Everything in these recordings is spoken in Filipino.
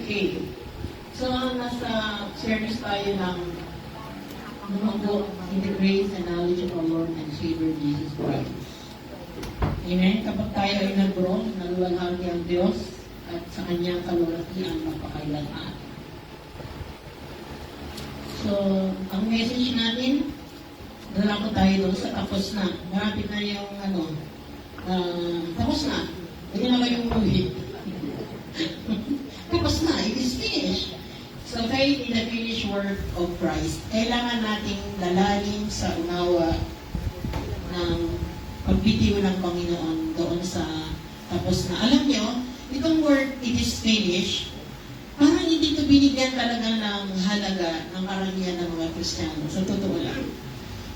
Okay. So, nasa service tayo ng lumago in the grace and knowledge of our Lord and Savior Jesus Christ. Amen. Kapag tayo ay nag-grow, naluwalhati ang Diyos at sa Kanyang kalulatian magpakailanman. So, ang message natin, dala ko tayo doon sa tapos na. Marapit na yung tapos na. Hindi na kayong movie. Tapos na, it is finished. So, faith in the finished work of Christ. Kailangan nating lalalim sa unawa ng pagbitiw ng Panginoon doon sa tapos na. Alam nyo, itong word, it is finished, parang hindi ito binigyan talaga ng halaga ng karamihan ng mga Kristiyano. Sa totoo lang.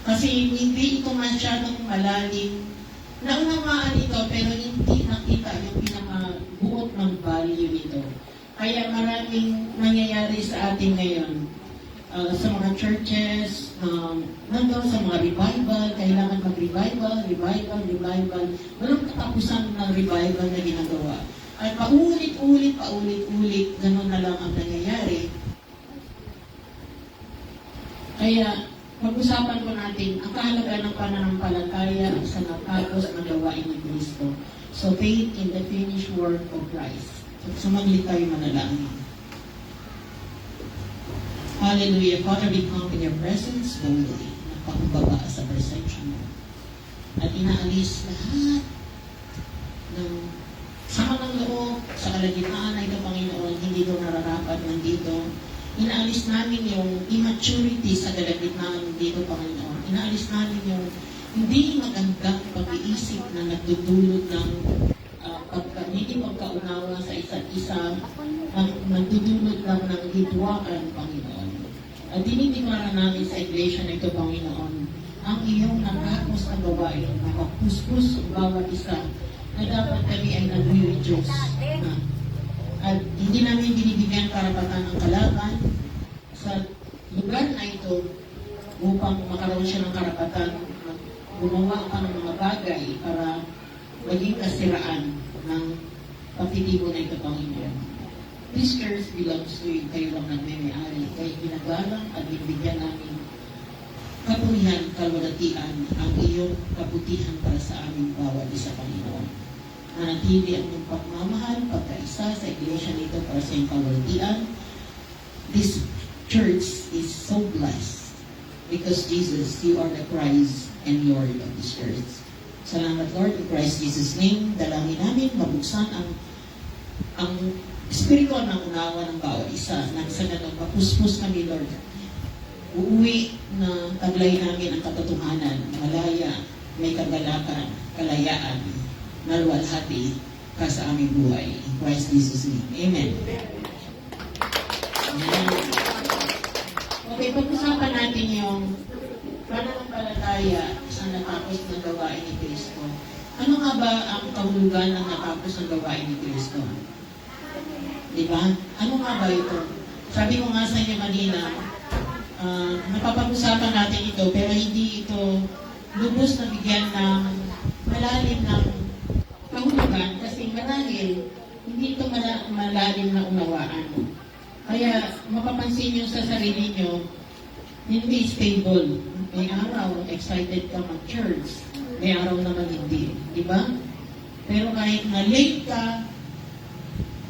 Kasi hindi ito masyadong malalim. Naunawaan ito, pero hindi nakita yung pinakabuot ng value nito. Kaya maraming nangyayari sa atin ngayon. Sa mga churches, nandun sa mga revival, kailangan mag-revival. Walang katapusan ng revival na ginagawa. At paulit-ulit, ganun na lang ang nangyayari. Kaya, pag-usapan ko natin ang kahalaga ng pananampalataya sa natapos na gawain ng Kristo. So, faith in the finished work of Christ. So, sumaglit tayo manalangin. Hallelujah. Father, we come in your presence boldly. Nagpakumbaba sa perception mo. At inaalis lahat ng sama ng loob sa kalagitnaan na ito, Panginoon, hindi ito nararapat nandito. Inaalis namin yung immaturity sa kalagitnaan dito, Panginoon. Inaalis namin yung hindi magandang pag-iisip na nagdudulot ng hindi pagkaunawa sa isa't isa, nagdudulot lang ng hidwaan, Panginoon. At dinidimara namin sa iglesia na ito, Panginoon, ang iyong natapos na gawain, nakapuspos ang bawat isa, na dapat kami ay nag-rejoice na. At hindi namin binibigyan karapatan ng kalaban sa lugar na ito upang makaroon siya ng karapatan na gumawa pa ng mga bagay para maging kasiraan ng pagtitibo na ito, Panginoon. This earth belongs to you. Kayo lang nagme-may-ari. Kayo ginagalang at binibigyan namin kapulihan, kalwalatian, ang iyong kabutihan para sa aming bawat isa, Panginoon. Nanatili ang iyong pagmamahal, pagkaisa sa iglesia nito para sa iyong kalwalatian. This church is so blessed because Jesus, you are the Christ and Lord of this church. Salamat, Lord, in Christ Jesus' name. Dalangin namin, mabuksan ang espiritu ng unawa ng bawat isa. Nang sa ganun, mapuspos kami, Lord. Uuwi na taglay namin ang katotohanan, malaya, may kagalakan, kalayaan, naluwalhati ka sa aming buhay. In Christ Jesus' name. Amen. Amen. Okay, pag-usapan natin yung pananampalataya sa natapos na gawain ni Kristo. Ano nga ba ang kahulugan ng natapos na gawain ni Kristo? Diba? Ano nga ba ito? Sabi ko nga sa inyo kanina, napapag-usapan natin ito, pero hindi ito lubos na bigyan ng malalim ng kahulugan kasi marahil hindi ito malalim na unawaan. Kaya mapapansin nyo sa sarili nyo, hindi stable. May araw, excited ka mag-church. May araw naman hindi. Di ba? Pero kahit na late ka,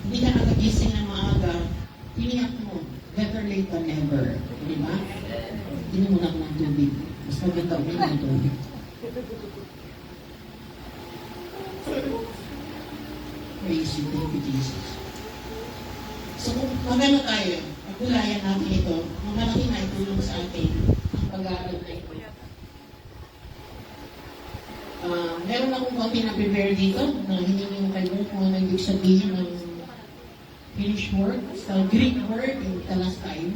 hindi ka nakagising ng maaga, tiniyak mo, better late than never. Di ba? Hindi mo na ng tubig. Mas maganda ulit ng tubig. Praise you, thank you, Jesus. So kung magano tayo, pagkulayan natin ito, malaki na itulong sa atin ang pag-aaral na ito. Meron akong konti na prepare dito na hindi nyo kayo kung ano ibig sabihin ng finished work. Sa Greek word, yung talasay,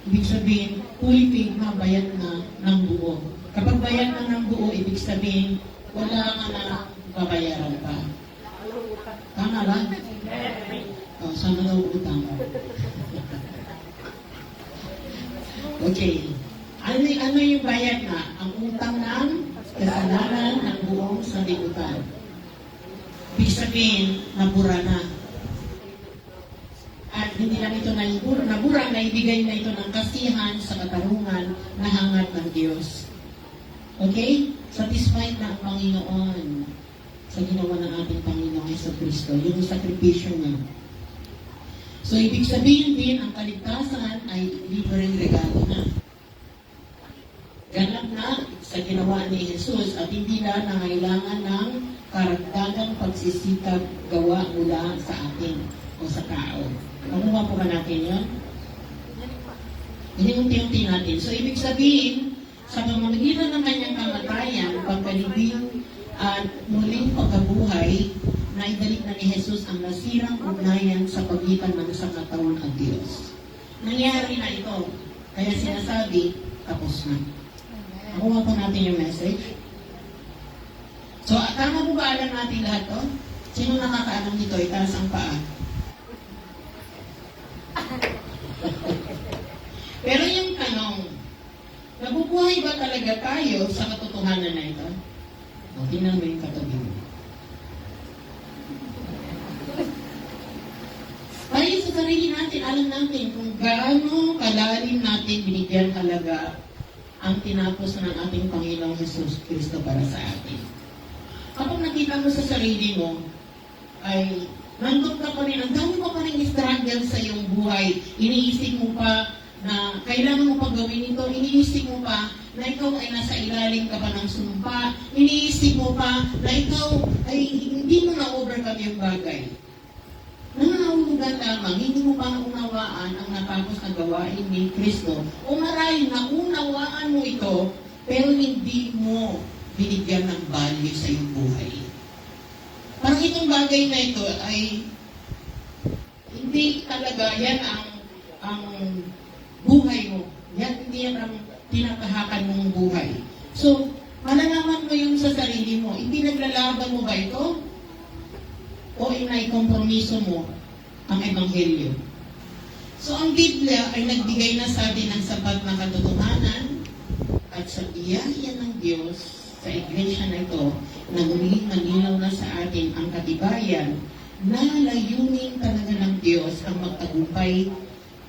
ibig sabihin, fully paid na, bayad na ng buo. Kapag bayad na ng buo, ibig sabihin, wala ka na babayaran pa. Tama ba? Sana daw utang. Okay. Ano yung bayad na? Ang utang ng kasalanan ng buong sanlibutan. Ibig sabihin, nabura na. At Hindi lang ito nabura, naibigay na ito ng kasihan sa katarungan na hangat ng Diyos. Okay? Satisfied na ang Panginoon sa ginawa ng ating Panginoong Jesucristo, yung sakripisyo niya. So, ibig sabihin din, ang kaligtasan ay libreng regalo na. Ganap na sa ginawa ni Jesus at hindi na nangailangan ng karagdagang pagsisikap gawa mula sa atin o sa tao. Makuha po ba natin yun? Unti-unti natin. So, ibig sabihin, sa pamamagitan ng kanyang kamatayan, pagkalibing at muling pagkabuhay, na idalik na ni Jesus ang nasirang ugnayan sa pagitan ng sangkatauhan at Diyos. Nangyari na ito. Kaya sinasabi, tapos na. Nakuha po natin yung message. So, tama po ba alam natin lahat to? Sino nakakaalam nito? Itaas ang paa. Pero yung tanong, nabubuhay ba talaga tayo sa katotohanan na ito? O, tingnan mo yung katabi mo. Tayo sa sarili natin, alam natin kung gaano kalalim natin binigyan halaga ang tinapos ng ating Panginoong Jesus Cristo para sa atin. Kapag nakita mo sa sarili mo, ay nandun ka pa rin, ang dami mo pa rin struggle sa iyong buhay. Iniisip mo pa na kailangan mo pa gawin ito, iniisip mo pa na ikaw ay nasa ilalim ka pa ng sumpa, iniisip mo pa na ikaw ay hindi mo na-overcome yung bagay. Nangangahulugan lamang, hindi mo pa naunawaan ang natapos na gawain ni Kristo. O marahil naunawaan mo ito, pero hindi mo binigyan ng value sa iyong buhay. Parang itong bagay na ito ay hindi talaga yan ang buhay mo. Hindi yan ang tinatahakan mong buhay. So, malalaman mo yun sa sarili mo. Ipinaglalaban mo ba ito? O inaikompromiso mo ang Ebanghelyo? So, ang Biblia ay nagbigay na sa atin ng sapat na katotohanan at sa biyaya ng Diyos sa iglesia na ito na muling malinaw na sa atin ang katibayan na layunin talaga ng Diyos ang magtagumpay,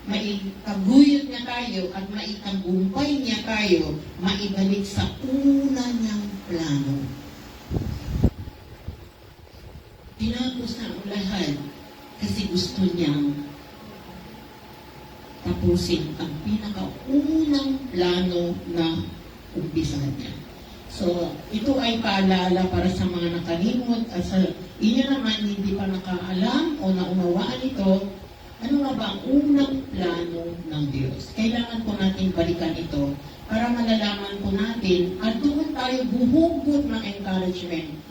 maitaguyod niya tayo at maitagumpay niya tayo, maibalik sa una niyang plano. Tinapos na ang lahat kasi gusto niyang tapusin ang pinakaunang plano na umpisahan niya. So, ito ay paalala para sa mga nakalimot at sa inyo naman hindi pa nakaalam o naunawaan ito, ano nga ba ang unang plano ng Diyos? Kailangan po natin balikan ito para malalaman po natin at doon tayo buhugot ng encouragement.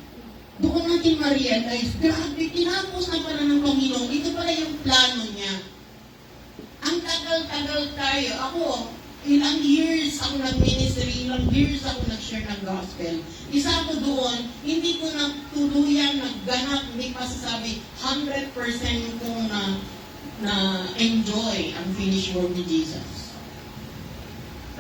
Doon natin ma-realize, grabe, tinapos na pala ng Panginoon. Ito pala yung plano niya. Ang tagal-tagal tayo. Ako, ilang years ako nag-ministry, ilang years ako nag-share ng gospel. Isa ako doon, hindi ko na tuluyan, nagganap, hindi pa sasabi, 100% kong na-enjoy ang finished work ni Jesus.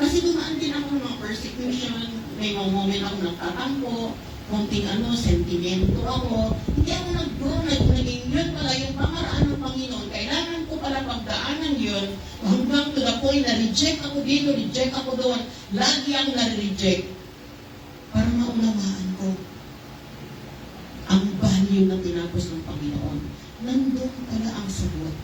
Kasi dumaan din ako ng persecution, may mga moment ako nagtatampo, konting sentimento ako. Hindi ako naging yun pala yung pamaraan ng Panginoon. Kailangan ko pala pagdaanan yun hanggang to the point na reject ako dito, reject ako doon. Lagi ako na-reject para maunawaan ko ang value na tinapos ng Panginoon. Nandun pala ang sagot.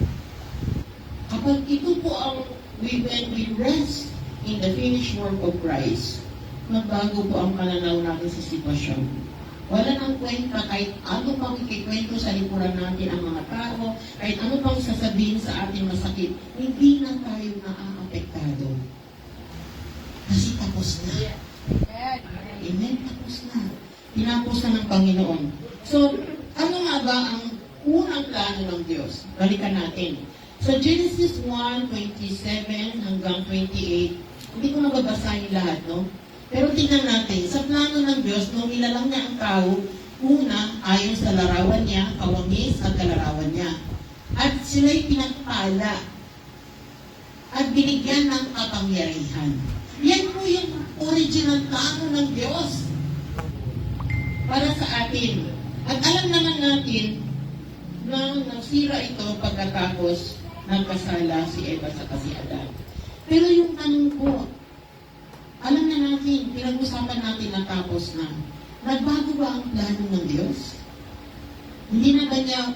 Kapag ito po ang when we rest in the finished work of Christ, magbago po ang pananaw natin sa sitwasyon. Wala nang kwenta kahit ano pang ikikwento sa likuran natin ang mga tao, kahit ano pang sasabihin sa ating masakit, hindi na tayo naaapektado. Kasi tapos na. Amen? Tapos na. Tinapos na ng Panginoon. So, ano nga ba ang unang plano ng Diyos? Balikan natin. Sa Genesis 1:27 hanggang 28, hindi ko nababasahin lahat, no? Pero tingnan natin, sa plano ng Diyos, nung nilalang niya ang tao, una, ayon sa larawan niya, kawangis at kalarawan niya. At sila'y pinagpala at binigyan ng kapangyarihan. Yan po yung original plano ng Diyos para sa atin. At alam naman natin na nasira ito pagkatapos nagkasala si Eva sa si Adan. Pero yung tanong ko, alam na natin, pinag-usapan natin natapos na, nagbago ba ang plano ng Diyos? Hindi na ba niya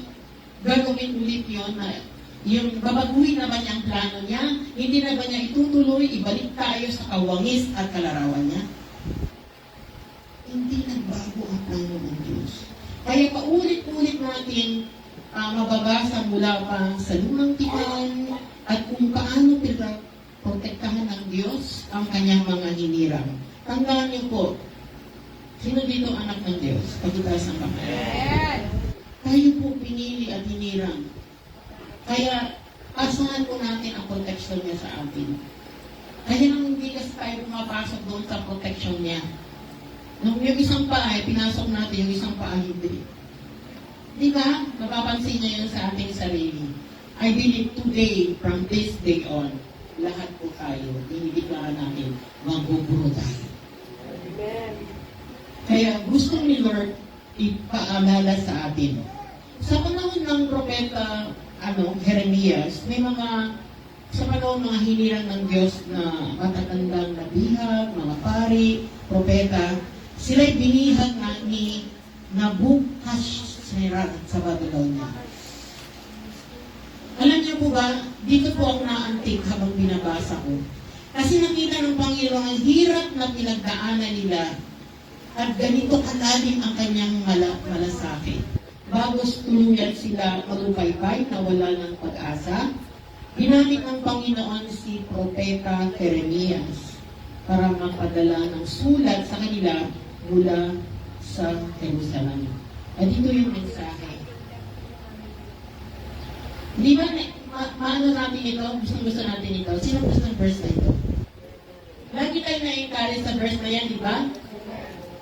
gagawin ulit yun na yung babaguhin na ba niya ang plano niya? Hindi na ba niya itutuloy, ibalik tayo sa kawangis at kalarawan niya? Hindi nagbago ang plano ng Diyos. Kaya paulit-ulit natin mababasa mula pa sa lumang tipan at kung paano protektahan ng Diyos ang kanyang mga hinirang. Tandaan niyo po, sino dito anak ng Diyos? Pagkitaas ng kamay. Tayo po pinili at hinirang. Kaya, asahan po natin ang protection niya sa atin. Kaya nang hindi kasi tayo pumapasok doon sa protection niya. Nung yung isang paa ay pinasok natin, yung isang paa hindi. Di ba? Mapapansin niya yun sa ating sarili. I believe today, from this day on, lahat po tayo, dinideklara natin, magbuburo tayo. Amen. Kaya gusto ni Lord ipaalala sa atin. Sa panahon ng propeta Jeremias, may sa panahon mga hinirang ng Diyos na matatandang nabihag, mga pari, propeta, sila'y binihag ni Nebuchadnezzar sa Babylonia. Alam niyo po ba, dito po ako naantik habang binabasa ko. Kasi nakita ng Panginoon ang hirap na pinagdaanan nila at ganito kalalim ang kanyang malasakit. Bago tuluyan sila magupaypay na wala ng pag-asa, ginamit ng Panginoon si Propeta Jeremias para magpadala ng sulat sa kanila mula sa Jerusalem. At ito yung mensahe. Di ba, maano natin ito? Gusto natin ito. Sino gusto ng verse na ito? Lagi tayo na-encourage sa verse na yan, di ba?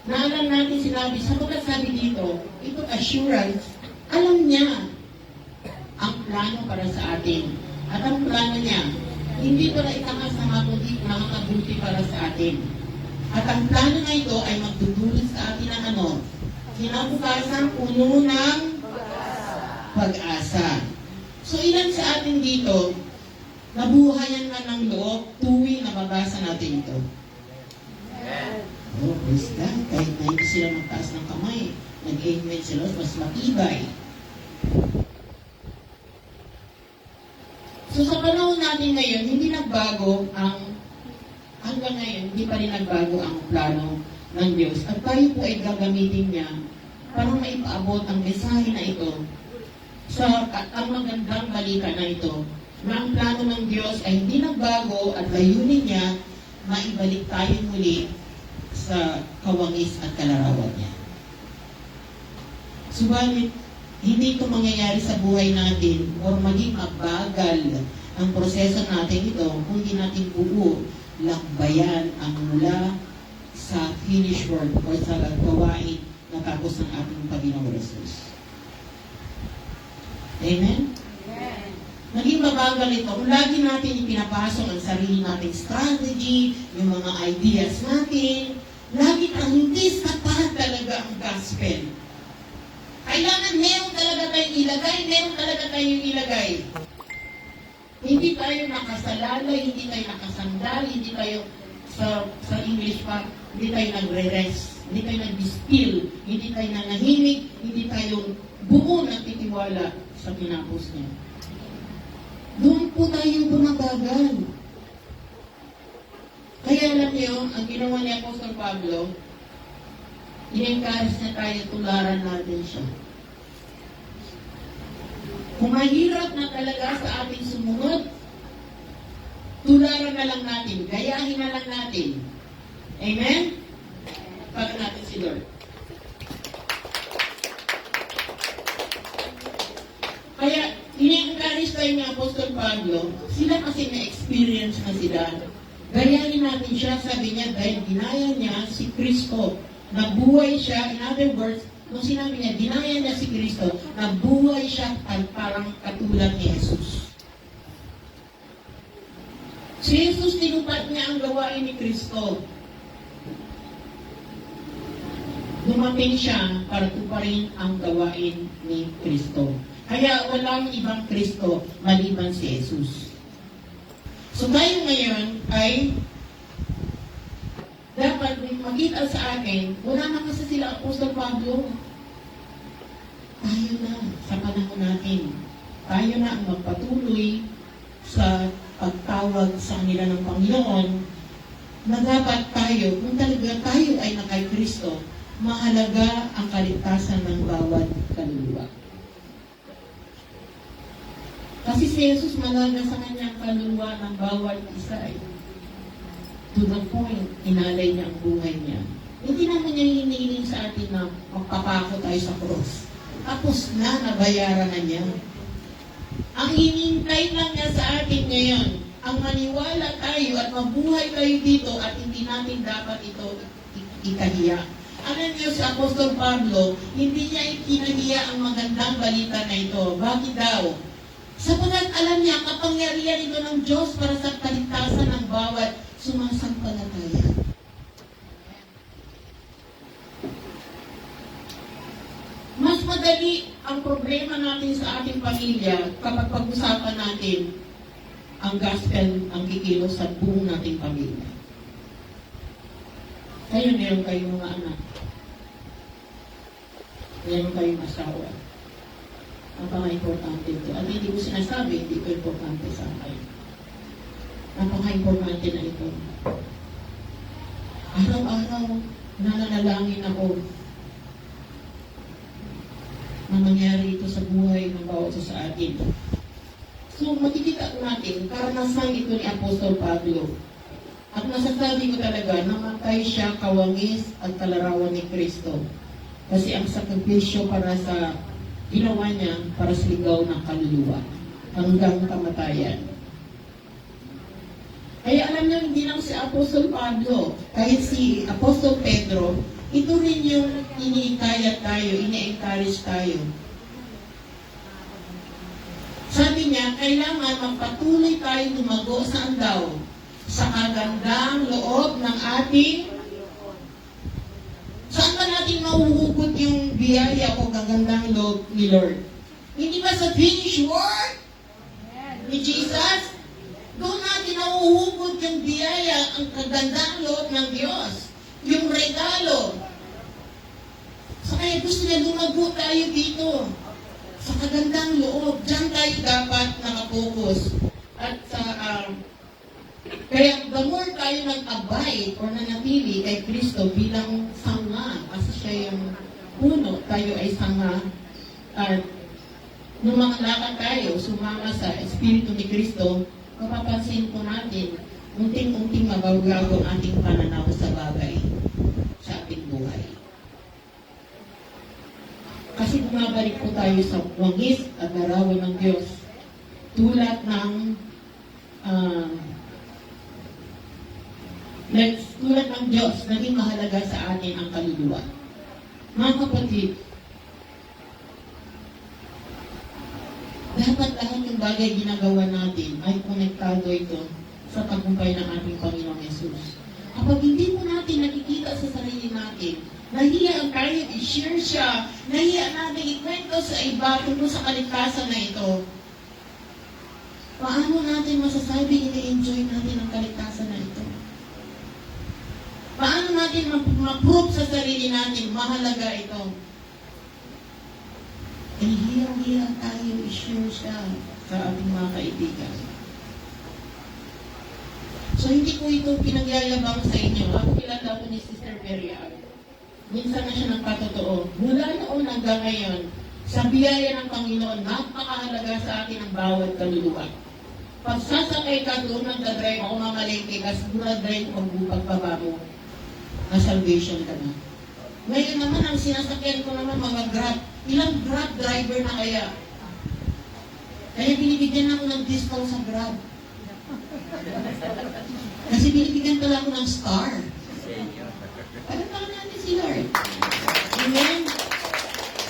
Naalam natin sinabi, sapagat sabi dito, ito assurance, alam niya ang plano para sa atin. At ang plano niya, hindi para itakas na makakabuti para sa atin. At ang plano na ito ay magdudulot sa atin ng ano? Kinabukasan puno ng pag-asa. So ilan sa atin dito, nabuhayan na ng loob, tuwing nababasa natin ito? Oh, praise God. Kahit na hindi sila magtaas ng kamay, nag-amen sila, mas matibay. So sa panahon natin ngayon, hindi nagbago hanggang ngayon, hindi pa rin nagbago ang plano ng Diyos. At tayo po ay gagamitin niya para maipaabot ang mensahe na ito sa ang magandang balita na ito, na ang plano ng Diyos ay hindi nagbago at layunin niya maibalik tayo muli sa kawangis at kalarawan niya. Subalit, hindi ito mangyayari sa buhay natin o maging mabagal ang proseso natin ito kung hindi natin buo lakbayan ang mula sa finish work o sa gawain na tapos ng ating Panginoong Jesus. Amen? Amen. Naging mabagal ito kung lagi natin ipinapasok ang sarili nating strategy, yung mga ideas natin, lagi na hindi sapat talaga ang gospel. Kailangan meron talaga tayong ilagay. Hindi tayo nakasalalay, hindi tayo nakasandal, hindi tayo sa English pa, hindi tayo nagre-rest, hindi tayo nag-distill, hindi tayo nanahimik, hindi tayo buo ng titiwala sa tinapos niya. Doon po tayo bumabagal. Kaya alam niyo, ang ginawa ni Apostol Pablo, i-encourage na tayo, tularan natin siya. Kung mahirap na talaga sa ating sumunod, tularan na lang natin, gayahin na lang natin. Amen? Para natin si Lord. Kaya, ini-encourage tayo ni Apostol Pablo, sila kasi na-experience na sila. Gayahin natin siya, sabi niya, dahil ginaya niya si Kristo. Nabuhay siya, in other words, nung sinabi niya, ginaya niya si Kristo, nabuhay siya parang katulad ni Jesus. Si Jesus, tinupad niya ang gawain ni Kristo. Dumating siya para tuparin ang gawain ni Kristo. Kaya walang ibang Kristo maliban si Jesus. So tayo ngayon ay dapat makita sa atin, wala na kasi sila Apostol Pablo. Tayo na sa panahon natin. Tayo na ang magpatuloy sa pagtawag sa kanila ng Panginoon na dapat tayo, kung talaga tayo ay nakay Kristo, mahalaga ang kaligtasan ng bawat kaluluwa. Kasi si Jesus malaga sa kanyang kaluluwa ng bawat isa eh. To the point, inalay niya ang buhay niya. Hindi naman niya hinihiling sa atin na magpapako tayo sa cross. Tapos nabayaran na niya. Ang hinintay lang niya sa atin ngayon, ang maniwala tayo at mabuhay tayo dito at hindi natin dapat ito ikahiya. Alam niyo si Apostol Pablo, hindi niya ikinahiya ang magandang balita na ito. Bakit daw? Sapagat alam niya, kapangyarihan ito ng Diyos para sa kaligtasan ng bawat sumasampalataya. Mas madali ang problema natin sa ating pamilya kapag pag-usapan natin ang gospel, ang kikilos sa buong nating pamilya. Kayo, meron kayong mga anak. Meron kayong asawa. Napaka-importante ito. At hindi ko sinasabi, hindi ito importante sa akin. Napaka-importante na ito. Araw-araw, nananalangin ako na mangyari ito sa buhay ng bawat isa sa atin. So, makikita natin, karanasan ito ni Apostol Pablo. At nasasabi ko talaga, namatay siya kawangis at kalarawan ni Kristo. Kasi ang sakripisyo para sa ginawa niya para sa ligaw ng kaluluwa hanggang kamatayan. Kaya alam niyo, hindi lang si Apostol Pablo, kahit si Apostol Pedro, ito rin yung iniikayat tayo, ini-encourage tayo. Sabi niya, kailangan magpatuloy tayo lumago sa andaw sa kagandang loob ng ating. Saan ba natin mahuhugot yung biyaya o kagandang loob ni Lord? Hindi ba sa finished work ni Jesus? Doon natin nahuhugot yung biyaya, ang kagandang loob ng Diyos. Yung regalo. So kaya gusto niya lumago tayo dito. Sa kagandang loob, diyan tayo dapat nakapokus. At sa kaya the more tayo nag-abide or nanatili kay Kristo bilang sanga, kasi siya yung puno, tayo ay sanga, at nung makalakad tayo, sumama sa Espiritu ni Kristo, mapapansin po natin, unting-unting mababago ang ating pananaw sa bagay sa ating buhay. Kasi bumabalik po tayo sa wangis at larawan ng Diyos. Tulad ng tulad ng Diyos, naging mahalaga sa atin ang kaluluwa. Mga kapatid, dapat lahat ng bagay ginagawa natin ay konektado ito sa tagumpay ng ating Panginoong Yesus. Kapag hindi po natin nakikita sa sarili natin, nahiya ang tayo i-share siya, nahiya natin ikwento sa iba tungkol sa kaligtasan na ito, paano natin masasabi ini-enjoy natin ang kaligtasan na ito? Paano natin ma-prove sa sarili natin mahalaga ito? Hirang-hirang tayo i-share siya sa ating mga kaibigan. So, hindi ko ito pinagyayabang sa inyo. Ako kilala ko ni Sister Perial. Minsan na siya nagpatotoo. Mula noon hanggang ngayon, sa biyaya ng Panginoon, napakahalaga sa atin ang bawat kaluluwa. Pag sasakay ka doon, nagdadrive ako mamalengke ka, sigurad rin pagbaba mo na salvation ka na. Ngayon naman, ang sinasakyan ko naman mga Grab. Ilang Grab driver na kaya? Kaya binibigyan ako ng discount sa Grab. Kasi binibigyan pala ako ng star. Pagkakala natin si Lord. Amen?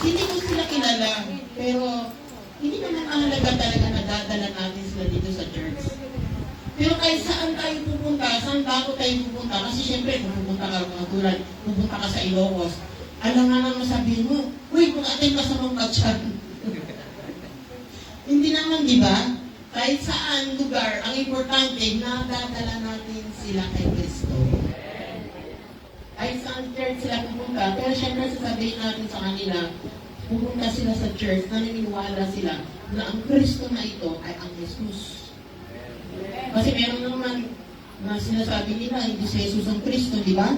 Hindi ko sila kilala, pero hindi naman mahalaga talaga na dadala natin sila dito sa church. Pero kahit saan tayo pupunta, saan bago tayo pupunta, kasi syempre kung pupunta ka katulad, pupunta ka sa Ilocos, alam nga naman sabihin mo, uy, kung atin ka sa mga chat. naman, di ba? Kahit saan lugar, ang importante, nadadala natin sila kay Kristo. Kahit saan church sila pupunta, pero syempre sasabihin natin sa kanila, pupunta sila sa church, naniniwala sila na ang Kristo na ito ay ang Jesus. Kasi meron naman na sinasabi nila, hindi si Jesus ang Kristo, di ba?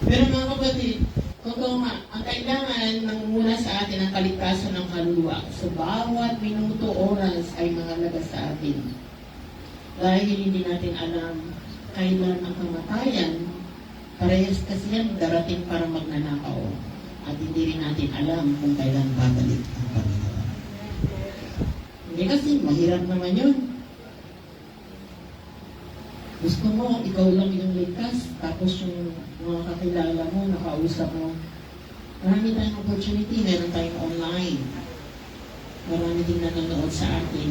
Pero mga kapatid, totoo nga, ang kailangan ng muna sa atin ang kaligtasan ng kaluluwa. So, bawat minuto, oras ay mahalaga sa atin. Dahil hindi natin alam kailan ang kamatayan, parehas kasi yan darating para magnanakaw. At hindi rin natin alam kung kailan babalik ang Panginoon. Hindi kasi, mahirap naman yun. Gusto mo, ikaw lang yung ligtas, tapos yung mga kakilala mo, nakausap mo. Marami tayong opportunity, meron tayong online. Marami din nanonood sa atin.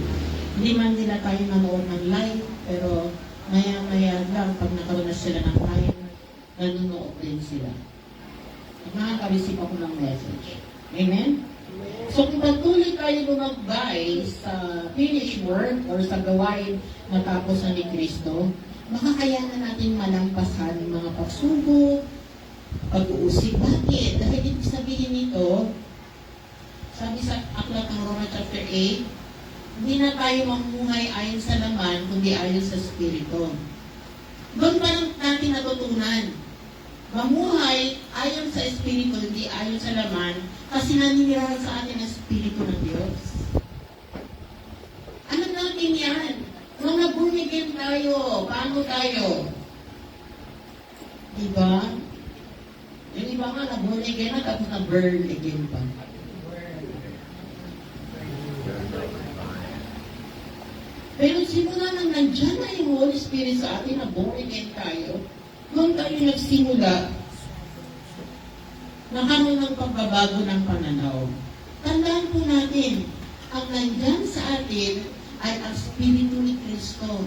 Hindi man nila tayo nanood ng live, pero maya-maya lang, pag nakaroon na sila ng time, nanonood din sila. At nakaka-receive ako ng message. Amen? So kung patuloy tayo lumagay sa finished work or sa gawain natapos na ni Kristo, makakayanan natin malampasan mga pagsubok, pag-uusig. Bakit? Dahil ibig sabihin nito, sabi sa aklat ng Roma chapter 8, hindi na tayo mamuhay ayon sa laman, kundi ayon sa Espiritu. Doon pa lang natin natutunan. Mamuhay ayon sa Espiritu, hindi ayon sa laman, kasi naninirahan sa atin ang Espiritu ng Diyos. Alam natin yan. Nung nag-born again tayo, paano tayo? Diba? Yung iba nga, nag-born again na, tapos na-burn again pa. Pero simula nang nandyan na yung Holy Spirit sa atin, na born again tayo, nung tayo nagsimula, nakaroon ng pagbabago ng pananaw. Tandaan po natin, ang nandyan sa atin, ay ang Espiritu ni Kristo.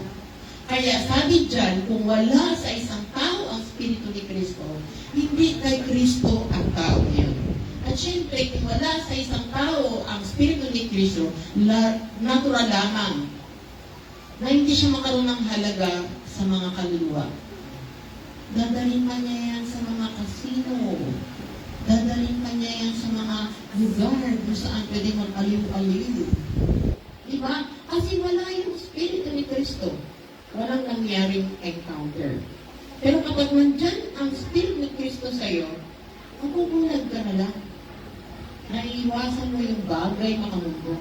Kaya sabi dyan, kung wala sa isang tao ang Espiritu ni Kristo, hindi kay Kristo ang tao niya. At syempre, kung wala sa isang tao ang Espiritu ni Kristo, natural lamang na hindi siya makaroon ng halaga sa mga kaluluwa. Dadalhin pa niya yan sa mga kasino. Dadalhin pa niya yan sa mga lugar kung saan pwede mag-aliw-aliw. Diba? Kasi wala yung Espiritu ni Kristo. Walang nangyaring encounter. Pero kapag nandyan ang Espiritu ni Kristo sa'yo, magugulag ka na lang. Naiiwasan mo yung bagay makamundo.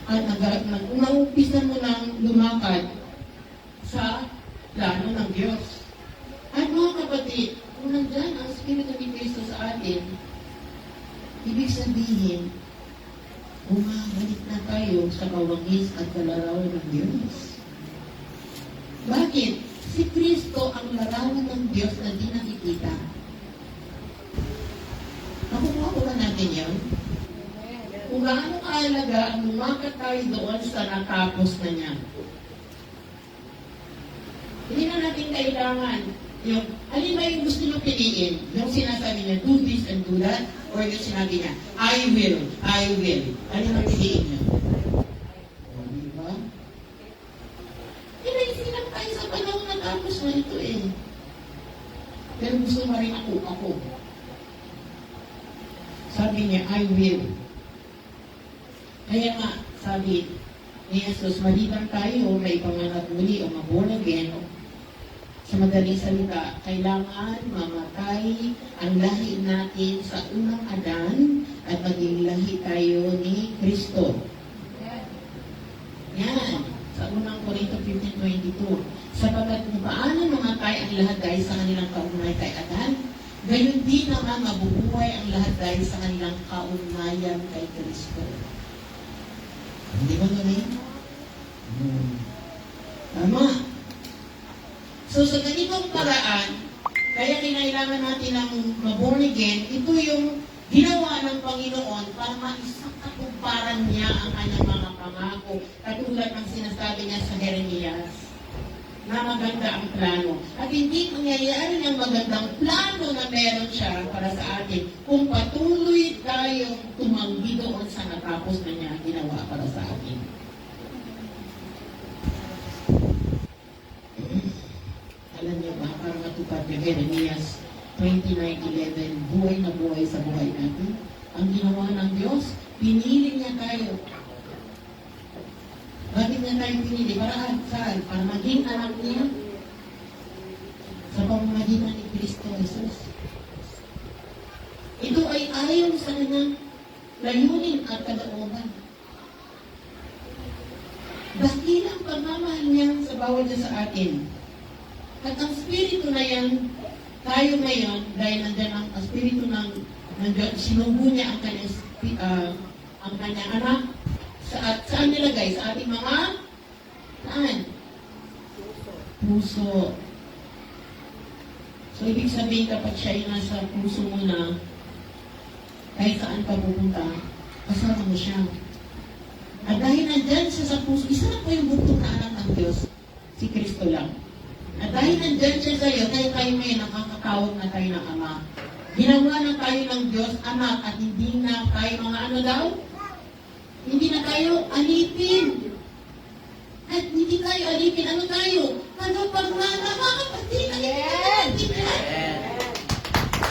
At naumpisa mo nang lumakad sa plano ng Diyos. At mga kapatid, kung nandyan ang Espiritu ni Kristo sa atin, ibig sabihin, bumabalik na tayo sa kawangis at kalarawan ng Diyos. Bakit? Si Kristo ang larawan ng Diyos na di nakikita. Nakukuha ko ba natin yan? Kung gaano kaalaga ang lumakat tayo doon sa natapos na niya. Hindi na natin kailangan yung, alin ba yung gusto nyo piliin? Yung sinasabi niya, do this and do that? Or yung sinabi niya, I will. Alin ang piliin niya? O, diba? Inaisip lang tayo sa panahon na tapos na ito eh. Pero gusto mo rin ako. Sabi niya, I will. Kaya nga, sabi ni Jesus, maliban tayo, may panganak muli o mag-born again, sa madaling salita, kailangan mamatay ang lahi natin sa unang Adan at maging lahi tayo ni Kristo. Yan, sa unang Korinto 15:22. Sapagat kung paano mamatay ang lahat dahil sa kanilang kaunay kay Adan, gayon din naman mabubuhay ang lahat dahil sa kanilang kaugnayan kay Kristo. Hindi ba ganun? Tama. So sa ganitong paraan, kaya kinailangan natin ng ma-born again, ito yung ginawa ng Panginoon para maisakatuparan niya ang kanyang mga pangako. Katulad ng sinasabi niya sa Jeremias. na maganda ang plano. At hindi mangyayari ng magandang plano na meron siya para sa atin kung patuloy tayong tumanggi doon sa natapos na niya ginawa para sa atin. Alam niyo ba, para matupad yung Jeremias 29:11, buhay na buhay sa buhay natin. Ang ginawa ng Diyos, pinili niya tayo. Bakit niya tayo pinili? Para saan? Para maging anak niya sa pamamagitan ni Kristo Jesus. Ito ay ayon sa kanyang layunin at kalooban. Dakilang pagmamahal niya sa bawat isa sa atin. At ang spirito na yan, tayo ngayon, dahil nandyan ang spirito ng Diyos, sinubo niya ang kanyang anak. Saan nilagay? Sa ating mga saan? Puso. So, ibig sabihin kapag siya ay nasa puso mo na, kahit saan ka pupunta, kasama mo siya. At dahil nandyan siya sa puso, isa na po yung buktong na anak ng Diyos, si Kristo lang. At dahil nandyan siya sa'yo, tayo ngayon nakakatawag na tayo ng Ama. Ginawa na tayo ng Diyos, anak, at hindi na tayo mga ano daw? Hindi na tayo alipin. At hindi tayo alipin. Ano tayo? Tagapagmana, mga kapatid.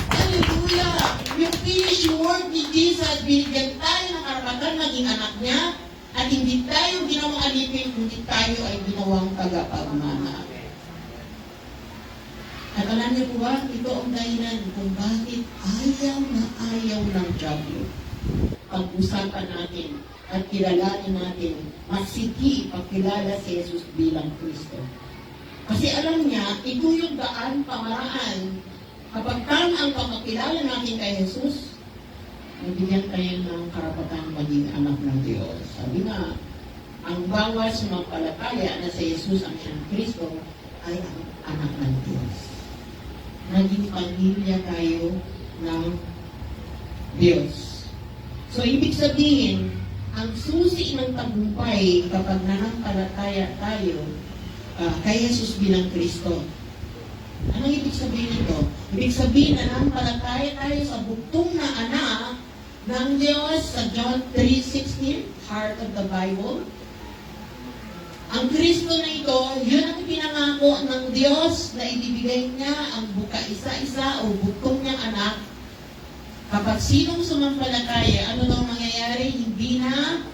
Hallelujah! Yung finished work ni Jesus, binigyan tayo ng karapatan maging anak niya. At hindi tayo ginawang alipin, kundi tayo ay ginawang tagapagmana. At alam niyo po ba, ito ang dahilan kung bakit ayaw na ayaw ng Diablo. Pag-usapan natin at kilalanin natin, magsiki ipagkilala si Jesus bilang Kristo. Kasi alam niya, ito yung daan, pamaraan. Kapag tama ang pagkakilala natin kay Jesus, nabigyan tayo ng karapatan maging anak ng Diyos. Sabi nga, ang bawat sumampalataya na si Jesus ang siyang Kristo ay ang anak ng Diyos. Naging pamilya tayo ng Diyos. So, ibig sabihin, ang susi ng tagumpay kapag nanampalataya tayo kay Jesus bilang Kristo. Anong ibig sabihin nito? Ibig sabihin na nanampalataya tayo sa buktong na anak ng Diyos sa John 3:16, heart of the Bible. Ang Kristo na ito, yun ang pinangako ng Diyos na ibibigay niya ang buka isa-isa o buktong niyang anak. Kapag sinong sumampalataya, ano nang mangyayari? Hindi na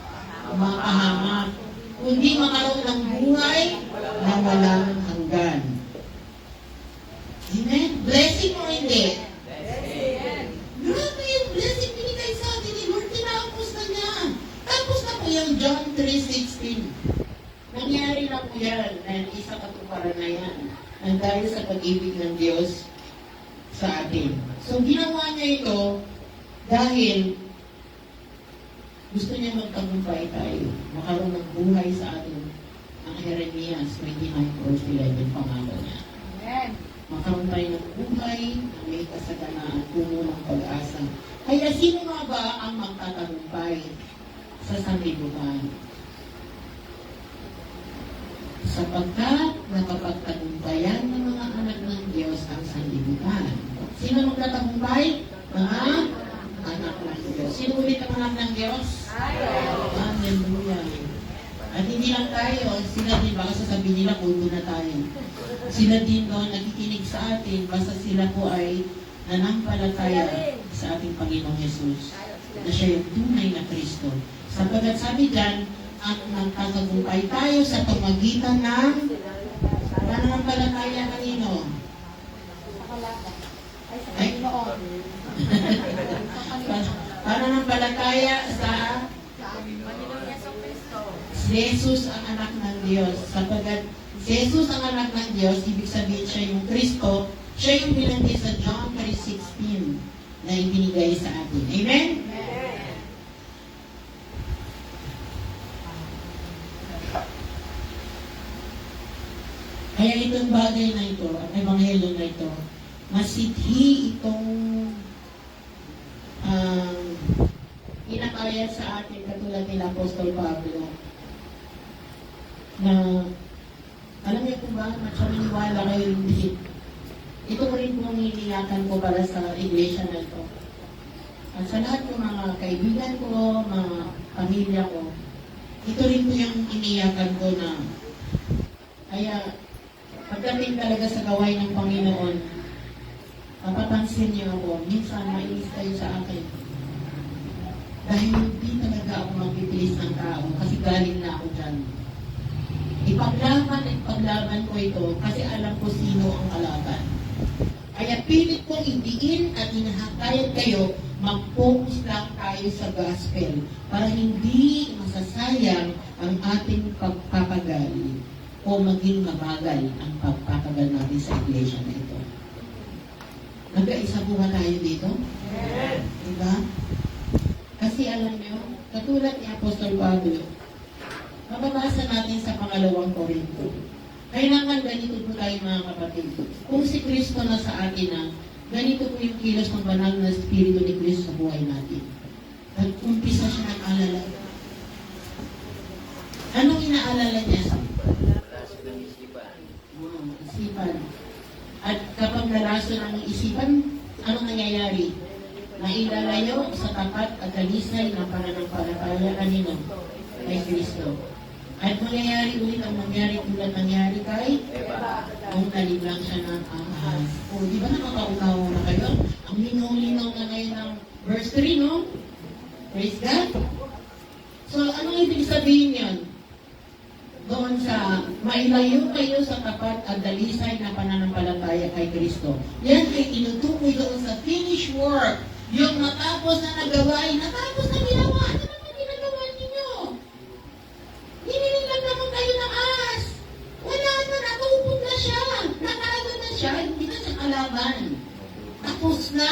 makahamak, kundi makaroon ng buhay na walang hanggan. Amen? Blessing o hindi? Grabe yung blessing binigay sa atin ni Lord. Tinapos na niya. Tapos na po yung John 3:16. Nangyari na po yan. Dahil isa katuparan na yan. Ang dahil sa pag-ibig ng Diyos sa atin. So, ginawa niya ito dahil gusto niya magtagumpay tayo. Makaroon ng buhay sa atin. Ang Jeremias 29:11 pangako niya. Amen. Makaroon tayo ng buhay na may kasaganaan, puno ng pag-asa. Kaya sino nga ba ang magtatagumpay sa sanlibutan? Sapagkat nakapagtagumpayan ng mga anak ng Diyos ang sanlibutan. Sino magtatagumpay? Mga anak ng Diyos. Sino ulit ang anak ng Diyos? Hallelujah. At hindi lang tayo, sila din, baka sasabihin nila, kulto na tayo. Sila din doon nakikinig sa atin, basta sila po ay nanampalataya sa ating Panginoong Yesus na siya yung tunay na Kristo. Sapagkat sabi dyan, at nagtatagumpay tayo sa pamagitan ng pananampalataya kanino? Ay, pananampalataya sa si Jesus ang anak ng Diyos. Sapagkat si Jesus ang anak ng Diyos, ibig sabihin siya yung Kristo, siya yung binanggit sa John 3:16 na ibinigay sa atin. Amen? Kaya itong bagay na ito, at ebanghelyo na ito, masithi itong inakaya sa atin katulad nila Apostol Pablo na alam niyo kung ba? Matsawiniwala kayo hindi. Ito ko rin pong iniyakan ko para sa iglesia na ito. At sa lahat ng mga kaibigan ko, mga pamilya ko, ito rin po yung iniyakan ko na kaya pagdating talaga sa gawain ng Panginoon, mapapansin niyo ako, minsan mainis kayo sa akin. Dahil hindi talaga ako magpipilis ng tao kasi galing na ako dyan. Ipaglaban ko ito kasi alam ko sino ang kalaban. Kaya pilit kong idiin at inahakayat kayo, mag-focus lang tayo sa gospel para hindi masasayang ang ating pagpapagal o maging mabagal ang pagpapagal natin sa iglesia na ito. Nagkaisa po ba tayo dito? Amen. Diba? Kasi alam nyo, katulad ni Apostol Pablo, mababasa natin sa pangalawang Korinto. Kailangan ganito po tayo mga kapatid. Kung si Kristo na sa atin na, ganito po yung kilos ng banal na Espiritu ni Kristo sa buhay natin. Nag-umpisa siya ng alala. Anong inaalala niya? Isipan. At kapag nalaso ng isipan, anong nangyayari? Nailalayo sa tapat at talisay ng pananampalataya kanino? Kay Kristo. At mangyayari ulit ang nangyari kay nung naliblang siya ng ahas. O, di ba nakakaunaw na kayo? Ang linaw-linaw na ngayon ng verse 3, no? Praise God. So, anong ibig sabihin yan? Doon sa mailayo kayo sa tapat at dalisay na pananampalataya kay Kristo. Yan ay inutukoy doon sa finished work. Yung natapos na nagawain, natapos na ginawa. Ano naman ginagawa ninyo? Hinihilang naman kayo ng ahas. Wala na, natupod na siya. Nakado na siya, hindi na siya kalaban. Tapos na.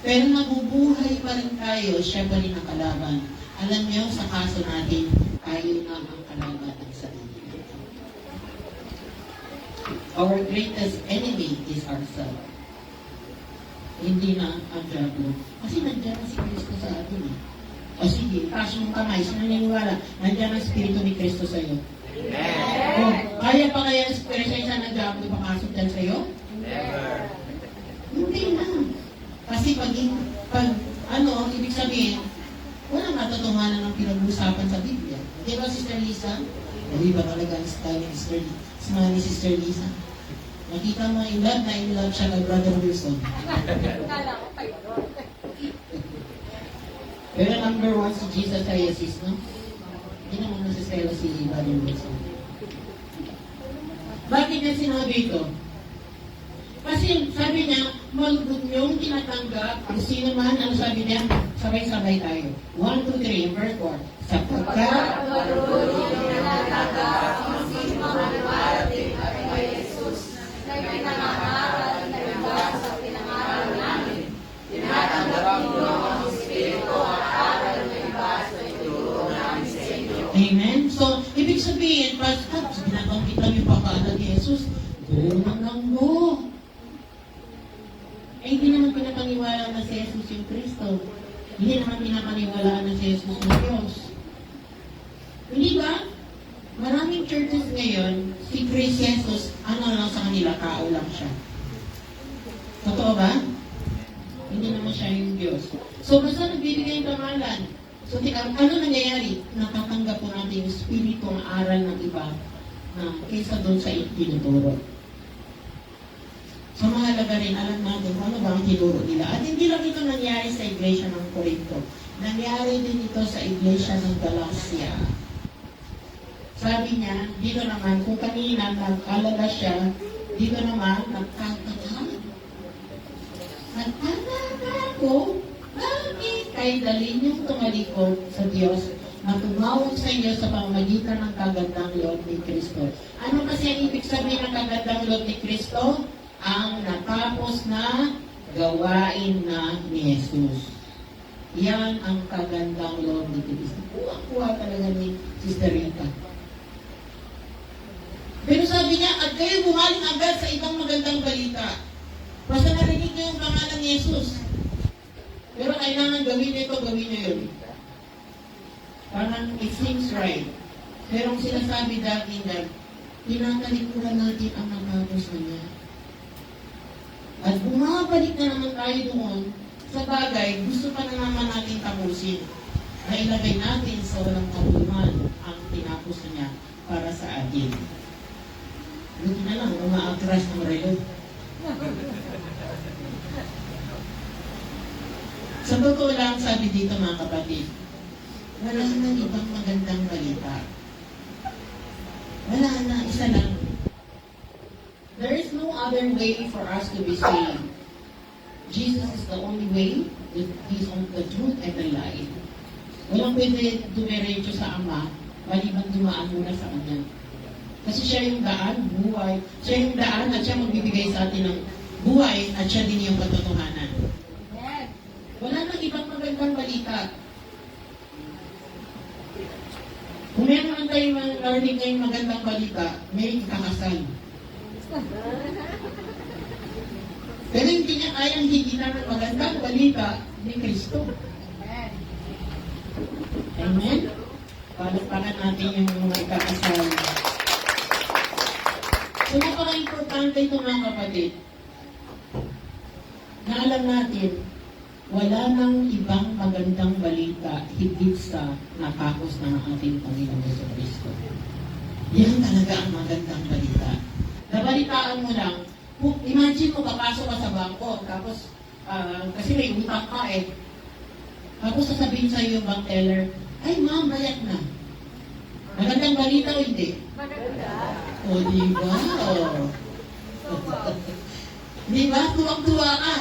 Pero nabubuhay pa rin tayo, siya pa rin ang kalaban. Alam niyo, sa kaso natin, tayo na ang kalaban ng sarili. Our greatest enemy is ourselves. Hindi na ang diablo. Kasi nandiyan na si Kristo sa atin. O sige, taas mong kamay, sino naniniwala? Nandiyan ang Espiritu ni Kristo sa iyo. O, kaya pa kaya ang Espiritu ng diablo ipapasok dyan sa iyo? Never. Hindi na. Kasi ibig sabihin, walang matutunganan ng pinag-usapan sa Biblia. Di ba, Sister Lisa? Hindi ba talaga ang style ni Sister Lisa? Nakita mo in love siya kay Brother Wilson. Kala ko kayo doon. Pero number 1 si Jesus Ayasis, no? Hindi naman nasiselo si Brother Wilson. Bakit niya sinabi ito? Kasi sabi niya, malugod niyong tinatanggap ang sino man, ano sabi niya? Sabay-sabay tayo. 1, 2, 3, verse 4. Sapagkat Malugod niyong tinatanggap ang sino man parating at kay Jesus na pinangaral na iba sa pinangaral namin. Tinatanggap ninyo ang Espiritu at aral na iba sa ituro namin sa inyo. Amen? So, ibig sabihin, Pastor, binabanggit lang yung pagkaaral ni Jesus, go hanggang go. Eh, hindi naman pinapaniwala na si Jesus yung Kristo. Hindi naman pinapaniwala na si Jesus yung Diyos. Hindi ba? Maraming churches ngayon, si Christ Jesus, ano lang sa kanila, tao lang siya. Totoo ba? Hindi naman siya yung Diyos. So, basta nagbibigay ng pangalan. So, ano nangyayari? Natatanggap po natin yung spirito ng aral ng iba na kaysa doon sa tinuturo. So, mahalaga rin, alam natin kung ano ba ang tinuro nila. At hindi lang ito nangyari sa iglesia ng Corinto. Nangyari din ito sa iglesia ng Galacia. Sabi niya, dito naman, kung kanina nag-alala siya, dito naman, nagtataka. Nagtataka ako, bakit kayo dali niyong tumalikod sa Diyos na tumawag sa inyo sa pamamagitan ng kagandang loob ni Kristo? Ano kasi ang ibig sabihin ng kagandang loob ni Kristo? Ang natapos na gawain na ni Jesus. Yan ang kagandang loob ni Kristo. Kuha talaga ni Sister Rita. Pero sabi niya, at kayo bumaling agad sa ibang magandang balita. Basta narinig niyo yung pangalan ni Jesus. Pero kailangan gawin niyo ito, gawin niyo yun. Parang it seems right. Pero ang sinasabi dati na, tinatalikuran natin ang natapos na niya. At bumabalik na naman tayo doon sa bagay, gusto pa na naman natin tapusin. Na ilagay natin sa walang kabuluhan ang tinapos na niya para sa atin. Buti na lang, umaatras ng relo. Sa totoo lang, sabi dito mga kapatid, wala na ibang magandang balita. Wala na, isa lang. There is no other way for us to be saved. Jesus is the only way, He's on the truth and the life. Walang pwede dumiretso sa Ama, maliban dumaan muna sa Kanya. Kasi siya yung daan, buhay. Siya yung daan at siya magbibigay sa atin ng buhay at siya din yung katotohanan. Wala nang ibang magandang balita. Kung meron lang tayong narinig ngayong magandang balita, may kakasal. Pero hindi niya kayang higitan ng magandang balita ni Kristo. Amen? Palakpakan natin yung mga ikakasal. So, napaka-importante ito mga kapatid, na alam natin, wala nang ibang magandang balita higit sa natapos na ng ating Panginoong Jesucristo. Yan talaga ang magandang balita. Nabalitaan mo lang, imagine mo, papasok ka sa bangko, tapos, kasi may utang ka eh. Tapos sasabihin sa iyo yung bank teller, ay ma'am, bayad na. Magandang balita o hindi? Maganda. O, diba? Diba? Tuwang-tuwa ka.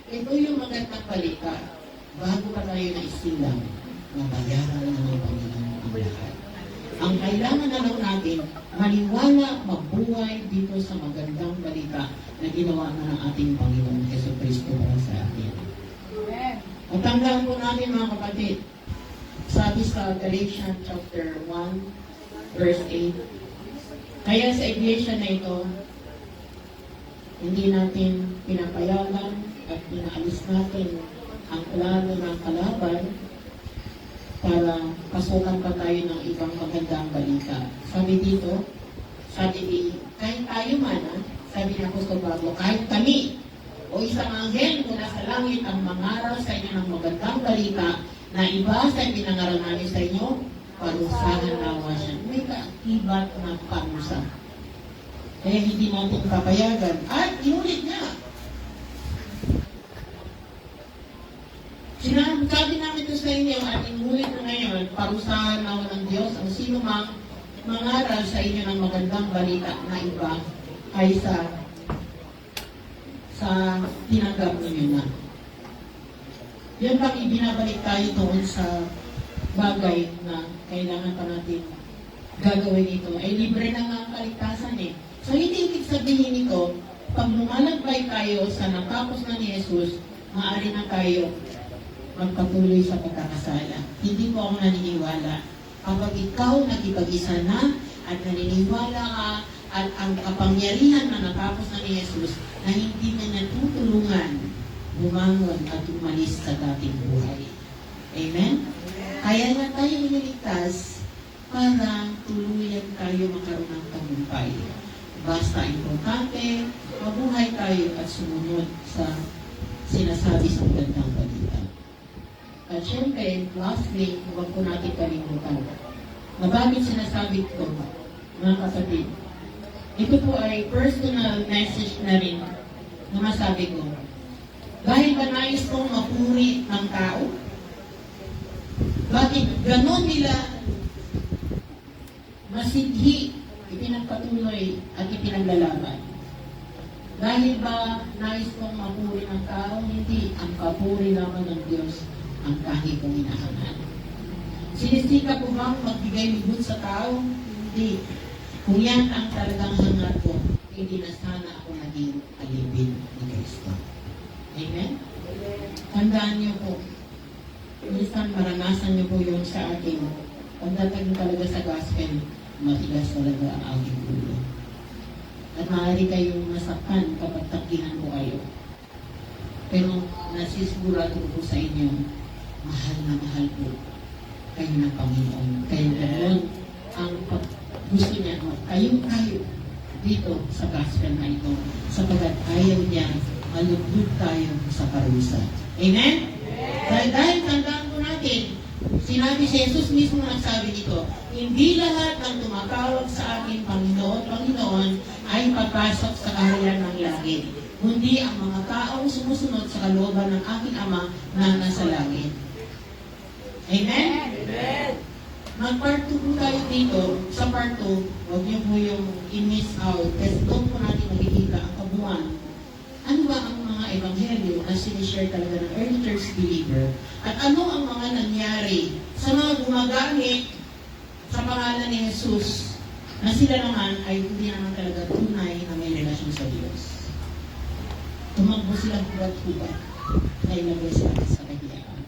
Ito yung magandang balita. Bago pa tayo na isilang, mabayaran na ng Panginoon ang lahat. Ang kailangan na lang natin, maniwala, mabuhay dito sa magandang balita na ginawa na ng ating Panginoon Jesucristo para sa atin. At tandaan po natin mga kapatid, sabi sa Galatians chapter 1, verse 8, kaya sa iglesia na ito, hindi natin pinapayagan at pinaalis natin ang plano ng kalaban para pasukan pa tayo ng ibang magandang balita. Sabi dito, kahit tayo man, sabi ng Apostol Pablo, kahit kami, o isang anghel mula sa langit ang mangaral sa inyo ng magandang balita na iba sa pinangaral namin sa inyo, parusahan nawa siya. May kaakibat na parusa. Kaya hindi natin papayagan. At inulit niya. Sabi namin ito sa inyo at inulit na ngayon, parusahan nawa ng Diyos ang sino mang mangaral sa inyo ng magandang balita na iba kaysa sa tinanggap ninyo na. Yan pang ibinabalik tayo doon sa bagay na kailangan pa natin gagawin ito. Ay libre na nga ang kaligtasan eh. So hindi ibig sabihin ito, pag lumalagay tayo sa natapos na ni Jesus, maaari na tayo magpatuloy sa pagkakasala. Hindi po ako naniniwala. Kapag ikaw nakipag-isa na at naniniwala ka at ang kapangyarihan na natapos na ni Jesus na hindi na niya tutulungan bumangon at umalis sa dating buhay. Amen? Kaya na tayo iniligtas para tuluyan tayo magkaroon ng tagumpay. Basta importante, mabuhay tayo at sumunod sa sinasabi sa magandang balita. At syempre, lastly, huwag po natin kalimutan na bakit sinasabi ko, mga kapatid, ito po ay personal message na rin na masabi ko. Dahil ba nais kong mapuri ng tao? Bakit ganon nila masidhi, ipinagpatuloy at ipinaglalaban? Dahil ba nais kong mapuri ng tao? Hindi. Ang papuri naman ng Diyos ang kahit kong inahangan. Sinisika ko bang magbigay lubot sa tao? Hindi. Kung yan ang talagang hangat ko, hindi na sana ako naging alipin ni Kristo. Amen? Tandaan niyo po, minsan maranasan niyo po yung sa akin, pagdating talaga sa gospel, matigas talaga ang aking ulo. At maaari kayong masaktan kapag takihan ko kayo. Pero nasisigurado ko sa inyo, mahal na mahal po kayo ng Panginoon. Kayo ganoon ang gusto niya, kayo dito sa gospel na ito, sapagkat ayaw niya malugod tayo sa parusa. Amen? Dahil tandaan po natin, sinabi si Jesus mismo nagsabi dito, hindi lahat ng tumatawag sa akin Panginoon ay papasok sa kaharian ng langit, kundi ang mga taong sumusunod sa kalooban ng aking Ama na nasa langit. Amen? Amen. Mag-part 2 po tayo dito. Sa part 2, huwag niyo po yung i-miss out. Kasi doon po natin makikita ang kabuuan. Ano ba ang mga ebanghelyo na sinishare talaga ng early church believer? At ano ang mga nangyari sa mga gumagamit sa pangalan ni Jesus na sila naman ay hindi naman talaga tunay na may relasyon sa Diyos. Tumakbo silang huwat-huwat na ilagay sa kahiyaan.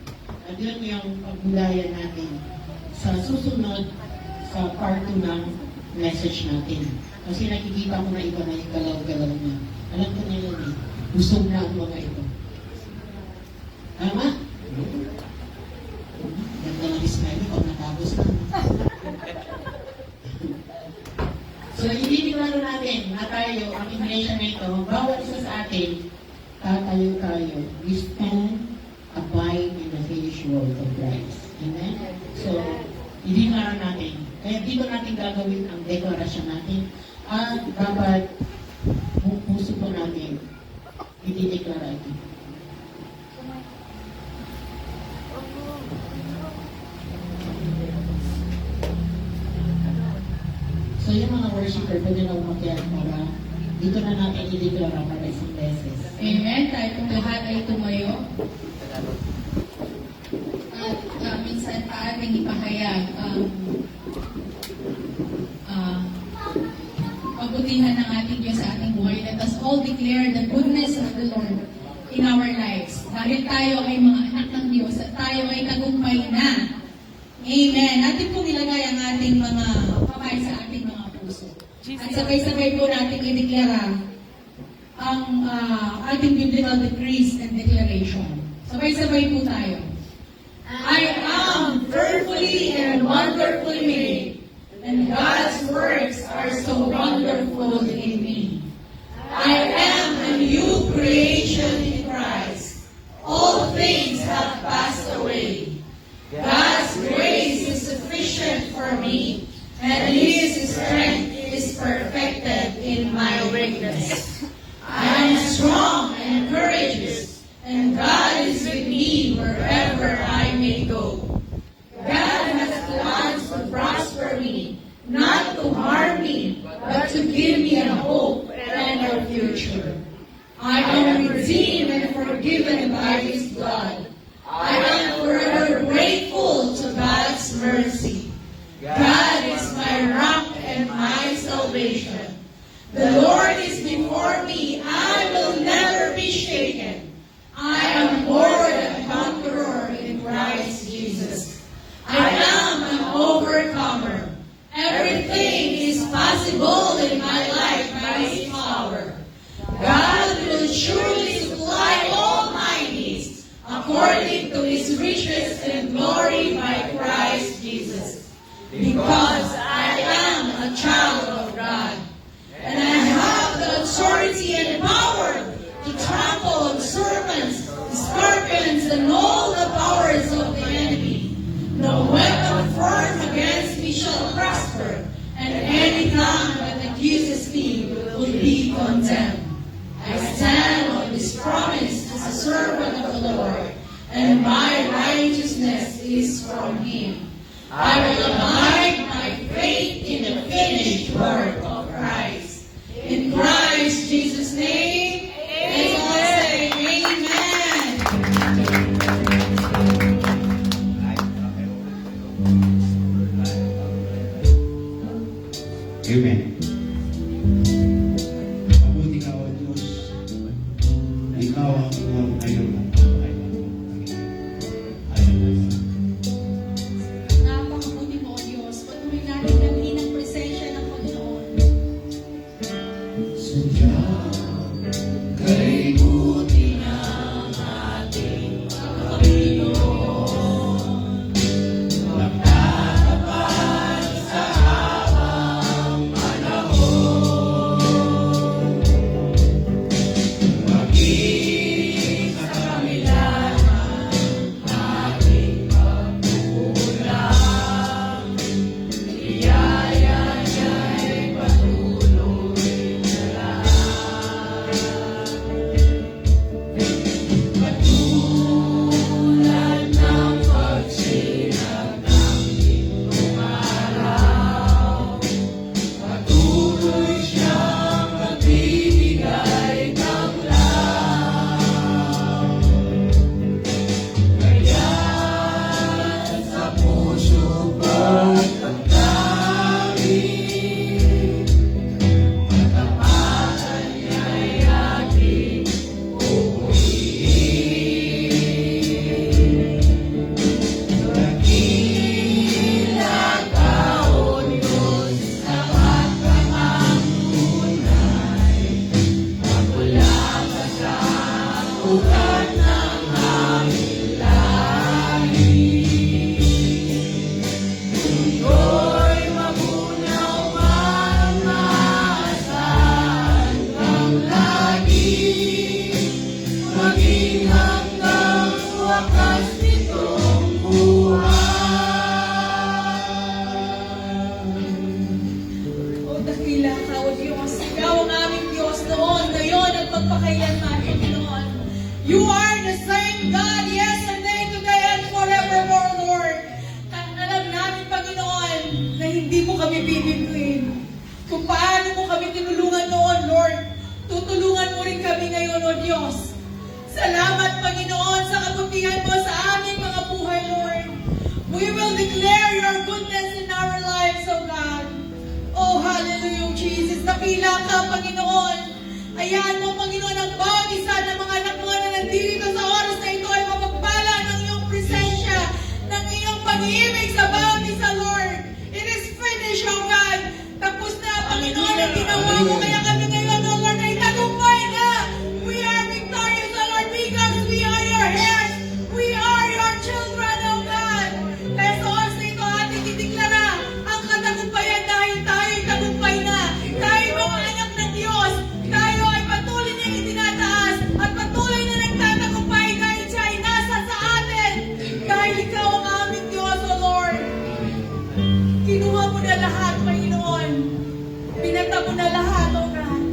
At yun yung pagbulayan natin sa susunod sa part 2 ng message natin. Kasi nakikita ko na iba na yung galaw-galaw na. Alam ko na yun eh. Busog na ang mga ito. Tama? Ganda ng smile ko, natapos na. So, i-declare natin na tayo, ang iglesia na ito, bawat isa sa atin, tatayo tayo. We stand, abide in the finished work of Christ. Amen? So, i-declare natin. Kaya dito natin gagawin ang deklarasyon natin. At dapat, puso po natin, i-declare ito. So, yung mga worshiper, pwede na umakyat para dito na natin i-declare para isang beses. Amen. Tayo pong lahat ay tumayo. At minsan pa ating ipahayag ang pagputihan ng ating Diyos sa ating buhay. Let us all declare the goodness of the Lord in our lives. Dahil tayo ay mga anak ng Diyos at tayo ay tagumpay na. Amen. Natin po nilagay ang ating mga kamay sa ating mga puso. At sabay-sabay po natin i-declare ang ating biblical decrees and declaration. Sabay-sabay po tayo. I am fearfully and wonderfully made, and God's works are so wonderful in me. I am a new creation in Christ. All things have passed away. God's grace is sufficient for me, and His strength is perfected in my weakness. I am strong and courageous, and God is with me wherever I may go. God has plans to prosper me, not to harm me, but to give me a hope and a future. I am redeemed and forgiven by His blood. I am forever grateful to God's mercy. God is my rock and my salvation. The Lord is before me. I will never be shaken. I am more than a conqueror in Christ Jesus. I am an overcomer. Everything is possible in my life by His power. God will surely supply all my needs according to His riches and glory by Christ Jesus. Because I am a child of God, and I have the authority and power to trample on serpents, scorpions, and all the powers of the enemy. No weapon formed against me shall prosper, and any tongue that accuses me will be condemned. I stand on this promise as a servant of the Lord, and my righteousness is from Him. I will abide my faith in the finished work of Christ. In Christ Jesus' name, let's all say Amen. Amen. Mabuti ka, O Diyos, na Ikaw ang buwang ngayon at pakailan mo. Amen. Napakabuti mo, O Diyos. Patuloy natin dalhin ang presensya ng Panginoon. Sadyang kay buti ng ating Panginoon, magtatapat sa kami ngayon, O Diyos. Salamat, Panginoon, sa kabutihan mo sa aming mga buhay, Lord. We will declare your goodness in our lives, O God. Oh, hallelujah, Jesus. Nakila ka, Panginoon. Ayan mo, Panginoon, ang bawat isa ng mga anak mo na nandito sa oras na ito ay mapagpala ng iyong presensya, ng iyong pag-ibig sa bawat isa, Lord. It is finished, O God. Tapos na, Panginoon, ang ginawa mo. Kaya kami ngayon, O Lord, ay tagumpay na. We are victorious, O Lord, because we are your heirs. We are your children, O God. Kaya sa oras na ito, ating ideklara ang katagumpayan dahil tayo ay tagumpay na. Tayo mga anak ng Diyos. Tayo ay patuloy niyang itinataas at patuloy na nagtatagumpay dahil siya ay nasa sa atin. Dahil ikaw ang aming Diyos, O Lord. Kinuha mo na lahat, Panginoon. Pinata mo na lahat, O God.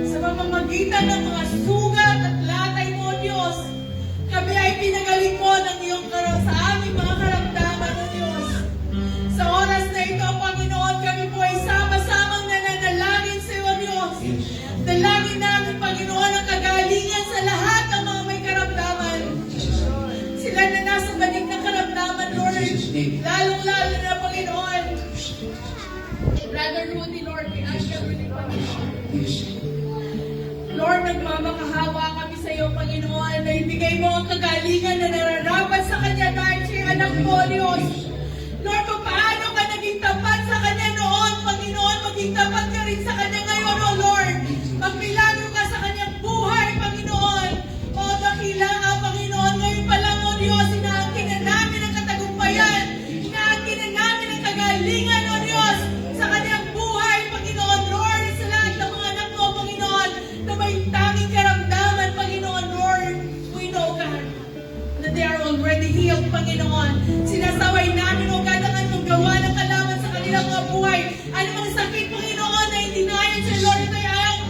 Sa pamamagitan ng mga sugat at latay mo, O Diyos, kami ay pinagaling mo ng iyong sa aming mga karamdaman, O Diyos. Sa oras na ito, Panginoon, kami po ay sama-samang nananalangin sa iyo, O Diyos. Yes. Dalangin namin, Panginoon, ang kagalingan sa lahat ng mga may karamdaman. Sila na nasa banig ng karamdaman, Lord. Lalong-lalo na, Panginoon. Brother Rudy, Lord, pinasya Rudy, Panginoon. Yes. Lord, nagmamakahawa kami sa iyo, Panginoon, na ibigay mo ang kagalingan na nararapat sa Kanya dahil siya anak mo, Diyos. Lord, kung paano ka naging tapat sa Kanya noon, Panginoon, maging tapat ka rin sa Kanya ngayon, O Lord. Magmilagro ka sa Kanyang buhay, Panginoon. O, dakila ka, Panginoon. Ngayon pa lang, O Diyos, inaangkin na namin ang katagumpayan. Inaangkin na namin ang kagalingan, O Diyos, sa Kanyang buhay, Panginoon. Lord, sa lahat ng mga anak mo, Panginoon, na may tanging karamdaman, Panginoon, Lord, we know, God, that they are already healed, Panginoon. Sinasaway namin, O God, ang anong gawa ng kalaman sa kanilang mga buhay. Ano mang sakit, Panginoon, na hindi nayan sa Lord, ito ay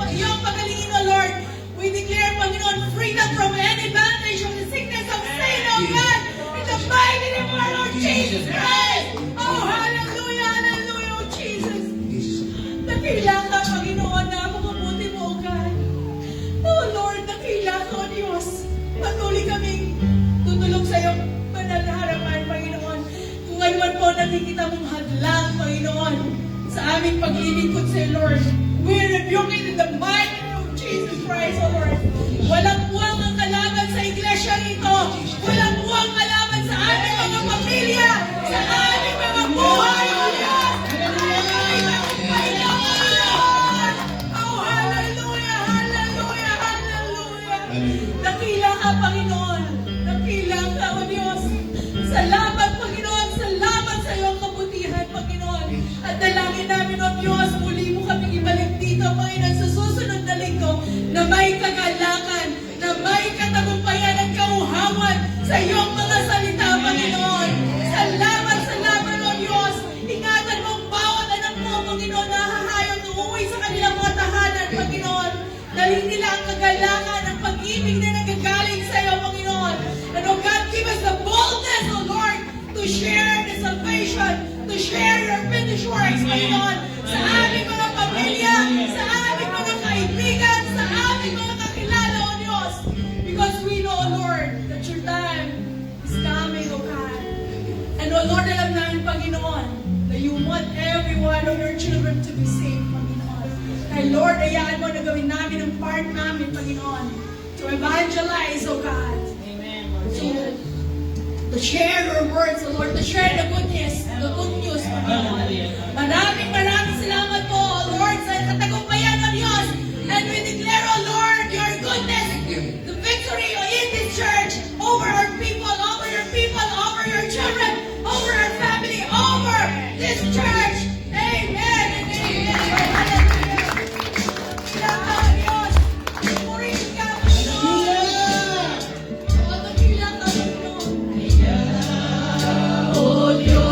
iyong pagalingin, O Lord. We declare, Panginoon, freedom from any bondage of the sickness of sin, O God, in the mighty name of our Lord Jesus Christ. Oh, hallelujah, hallelujah, oh Jesus. Nakailangan ka, Panginoon, na makabuti mo, O God. Oh Lord, nakailangan ka, O Diyos. Patuloy kaming tutulog sa iyong banal na harapan, Panginoon. Kung ngayon po nakikita mong hadlang, Panginoon, sa aming paglilingkod sa iyo, Lord, we rebuke it in the mighty name of Jesus Christ, O Lord. Walang buwang ang kalaban sa iglesia rito. Walang buwang kalaban sa aming mga pamilya, sa aming mga buhay, O Diyos. Oh, hallelujah, hallelujah, hallelujah. Dakila ka, Panginoon. Dakila ka, O Diyos. Salamat, Panginoon. Salamat sa iyong kabutihan, Panginoon. At dalangin namin, O Diyos, muli mo kami ibalik dito, Panginoon, sa susunod na linggo, na may kagalakan, na may katagumpayan at kauhawan sa iyong mga salita, Panginoon. Salamat, salamat, O Diyos. Ingatan mo ang bawat anak mo, Panginoon, na hahayang uuwi sa kanilang mga tahanan, Panginoon. Dalhin nila ang kagalakan, ang pag-ibig na nagagaling sa iyo, Panginoon. And, O God, give us the boldness, O Lord, to share the salvation, to share your finished works, Panginoon, sa aming mga pamilya, sa aming mga kaibigan, sa aming mga kakilala, O Diyos. Because we know, Lord, that your time is coming, O God. And, O Lord, alam namin, Panginoon, that you want every one of your children to be saved, Panginoon. Kaya, Lord, hayaan mo na gawin namin ang part namin, Panginoon, to evangelize, O God. Amen. To share your words, O Lord, to share the good news, Panginoon. Maraming salamat po, O Lord, sa katagumpayan ng Diyos. And we declare, O Lord, your goodness, the victory in this church, over our people, over your children, over our family, over this church. Amen and amen. Hallelujah. Salamat, Diyos. Purihin ka, Panginoon. O, dakilang ka, Panginoon. O Diyos.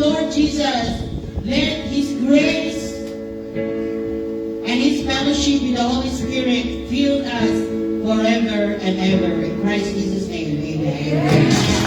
Lord Jesus, let His grace and His fellowship with the Holy Spirit fill us forever and ever. In Christ Jesus' name, amen.